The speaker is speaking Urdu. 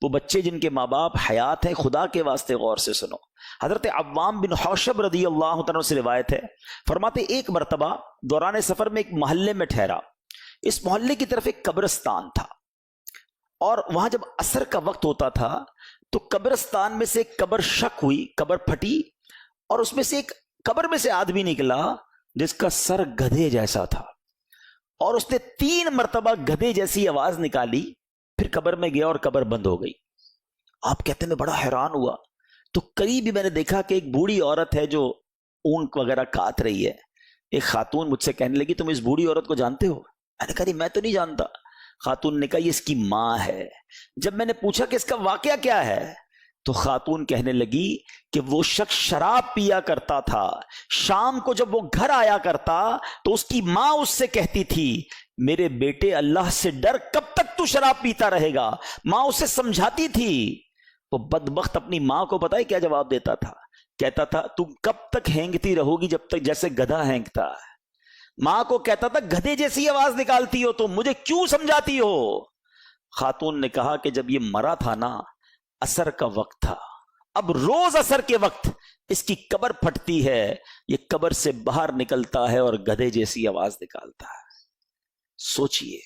وہ بچے جن کے ماں باپ حیات ہیں، خدا کے واسطے غور سے سنو۔ حضرت عوام بن حوشب رضی اللہ تعالیٰ سے روایت ہے، فرماتے ایک مرتبہ دوران سفر میں ایک محلے میں ٹھہرا۔ اس محلے کی طرف ایک قبرستان تھا، اور وہاں جب عصر کا وقت ہوتا تھا تو قبرستان میں سے ایک قبر شق ہوئی، قبر پھٹی، اور اس میں سے ایک قبر میں سے آدمی نکلا جس کا سر گدھے جیسا تھا، اور اس نے 3 مرتبہ گدھے جیسی آواز نکالی، پھر قبر میں گیا اور قبر بند ہو گئی۔ آپ کہتے ہیں میں بڑا حیران ہوا، تو قریب ہی میں نے دیکھا کہ ایک بوڑھی عورت ہے جو اون وغیرہ کاٹ رہی ہے۔ ایک خاتون مجھ سے کہنے لگی تم اس بوڑھی عورت کو جانتے ہو؟ میں نے کہا میں تو نہیں جانتا۔ خاتون نے کہا یہ اس کی ماں ہے۔ جب میں نے پوچھا کہ اس کا واقعہ کیا ہے تو خاتون کہنے لگی کہ وہ شخص شراب پیا کرتا تھا، شام کو جب وہ گھر آیا کرتا تو اس کی ماں اس سے کہتی تھی میرے بیٹے اللہ سے ڈر، کب تک تو شراب پیتا رہے گا؟ ماں اسے سمجھاتی تھی۔ وہ بدبخت اپنی ماں کو پتہ ہے کیا جواب دیتا تھا؟ کہتا تھا تم کب تک ہینگتی رہو گی جب تک جیسے گدھا ہینگتا ہے۔ ماں کو کہتا تھا گدھے جیسی آواز نکالتی ہو تم، مجھے کیوں سمجھاتی ہو؟ خاتون نے کہا کہ جب یہ مرا تھا نا، عصر کا وقت تھا، اب روز عصر کے وقت اس کی قبر پھٹتی ہے، یہ قبر سے باہر نکلتا ہے اور گدھے جیسی آواز نکالتا ہے۔ سوچئے